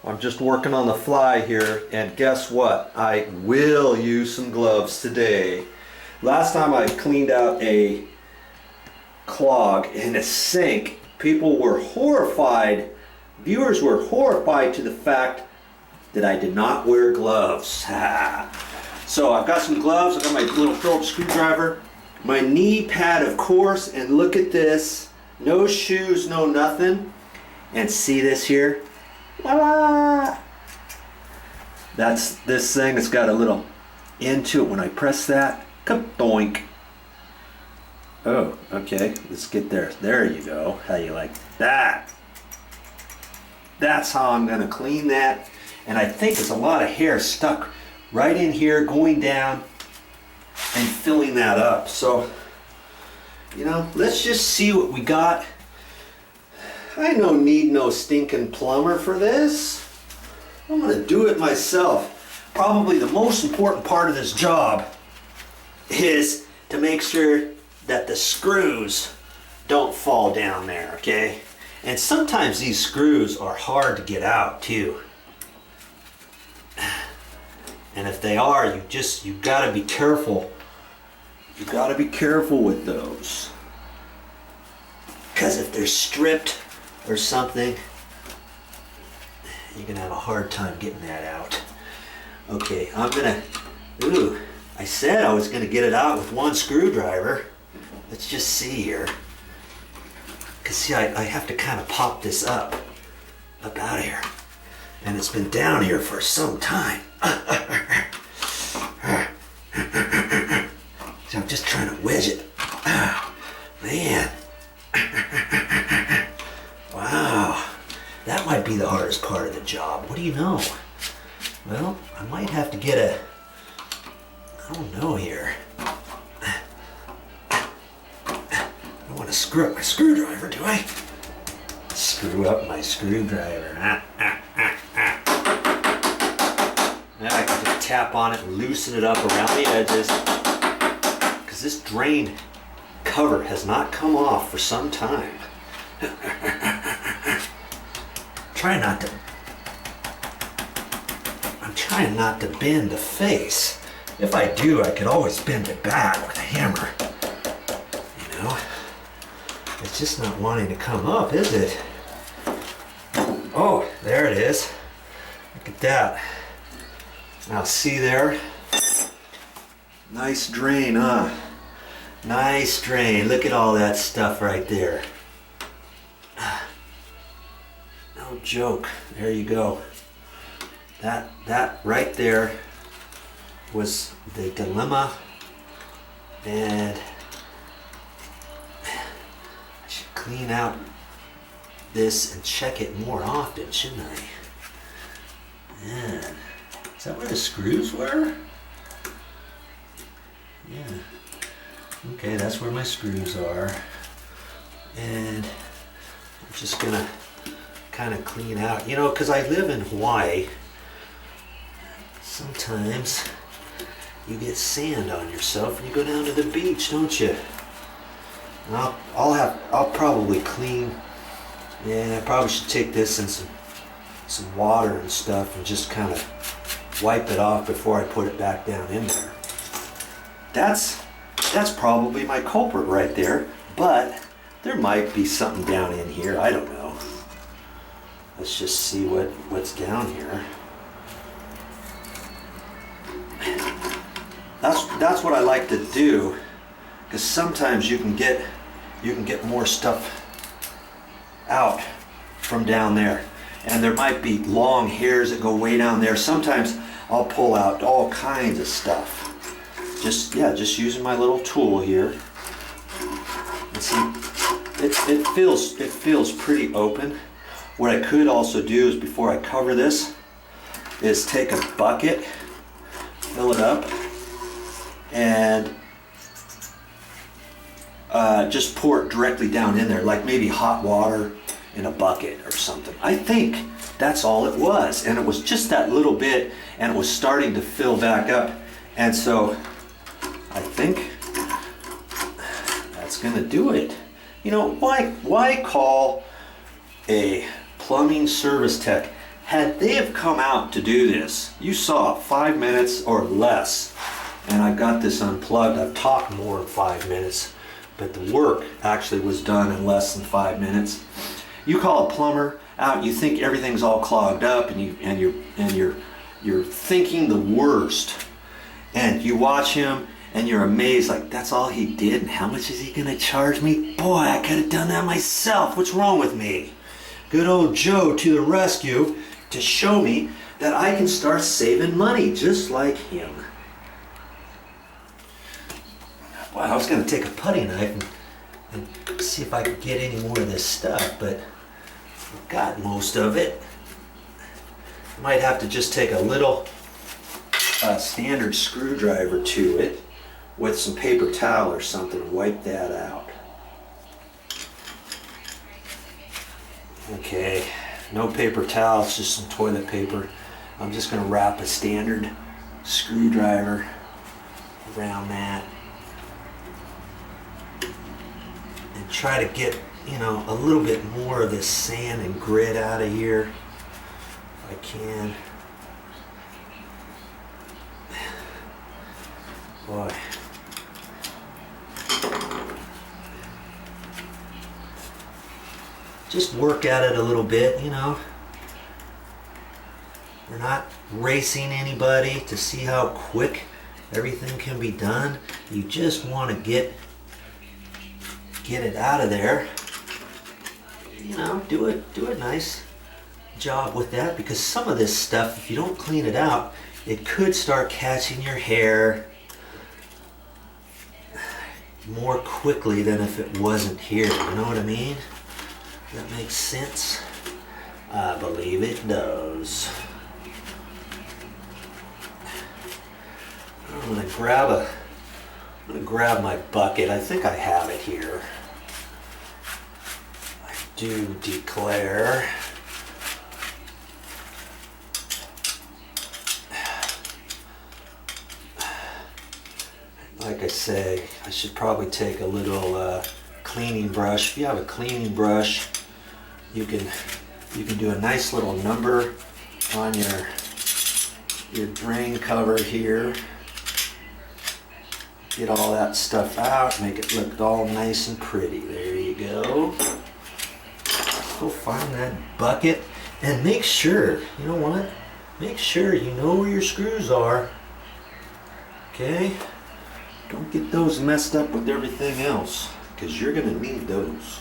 I'm just working on the fly here, and guess what? I will use some gloves today. Last time I cleaned out a clog in a sink, people were horrified, viewers were horrified to the fact that I did not wear gloves. So I've got some gloves, I've got my little Phillips screwdriver, my knee pad of course, and look at this, no shoes, no nothing. And see this here? Voila! That's this thing, it's got a little end to it. When I press that, ka-boink. Oh, okay, let's get there. There you go. How you like that? That's how I'm gonna clean that. And I think there's a lot of hair stuck right in here, going down and filling that up. So, you know, let's just see what we got. I don't need no stinking plumber for this. I'm gonna do it myself. Probably the most important part of this job is to make sure that the screws don't fall down there, okay? And sometimes these screws are hard to get out too. And if they are, you gotta be careful. You gotta be careful with those. Because if they're stripped or something, you're gonna have a hard time getting that out. Okay, I'm gonna, I said I was gonna get it out with one screwdriver. Let's just see here. Cause see, I have to kind of pop this up out of here. And it's been down here for some time. So I'm just trying to wedge it. Man. Wow. That might be the hardest part of the job. What do you know? Well, I might have to get I don't know here. I don't want to screw up my screwdriver, do I? Screw up my screwdriver. Now I can just tap on it and loosen it up around the edges. Because this drain cover has not come off for some time. I'm trying not to bend the face. If I do, I could always bend it back with a hammer. You know? It's just not wanting to come up, is it? Oh, there it is. Look at that. Now see there? Nice drain, huh? Nice drain. Look at all that stuff right there. No joke. There you go. That right there was the dilemma, and I should clean out this and check it more often, shouldn't I? Man, is that where the screws were? Yeah. Okay, that's where my screws are. And I'm just gonna kind of clean out, you know, because I live in Hawaii. Sometimes you get sand on yourself when you go down to the beach, don't you? And I'll probably clean. Yeah, I probably should take this in some water and stuff and just kind of wipe it off before I put it back down in there. That's probably my culprit right there, but there might be something down in here. I don't know. Let's just see what's down here. That's what I like to do, because sometimes you can get more stuff out from down there, and there might be long hairs that go way down there. Sometimes I'll pull out all kinds of stuff. Just using my little tool here. And see, it feels pretty open. What I could also do is, before I cover this, is take a bucket, fill it up, and just pour it directly down in there, like maybe hot water in a bucket or something. I think that's all it was, and it was just that little bit, and it was starting to fill back up, and so I think that's gonna do it. You know, why call a plumbing service tech Had they have come out to do this, you saw 5 minutes or less, and I got this unplugged. I've talked more than 5 minutes, but the work actually was done in less than 5 minutes. You call a plumber out, you think everything's all clogged up, and you're thinking the worst, and you watch him and you're amazed, like, that's all he did, and how much is he gonna charge me? Boy, I could have done that myself. What's wrong with me? Good old Joe to the rescue to show me that I can start saving money just like him. Wow, I was gonna take a putty knife and see if I could get any more of this stuff, but got most of it. Might have to just take a little standard screwdriver to it with some paper towel or something, wipe that out. Okay, no paper towel, it's just some toilet paper. I'm just going to wrap a standard screwdriver around that and try to get, you know, a little bit more of this sand and grit out of here if I can. Boy. Just work at it a little bit, you know. We're not racing anybody to see how quick everything can be done. You just want to get it out of there. You know, do a nice job with that, because some of this stuff, if you don't clean it out, it could start catching your hair more quickly than if it wasn't here. You know what I mean? That makes sense? I believe it does. I'm gonna grab my bucket. I think I have it here. I do declare. Like I say, I should probably take a little cleaning brush. If you have a cleaning brush, you can do a nice little number on your drain cover here. Get all that stuff out, make it look all nice and pretty. There you go. Go find that bucket and make sure, you know what? Make sure you know where your screws are. Okay? Don't get those messed up with everything else, because you're going to need those.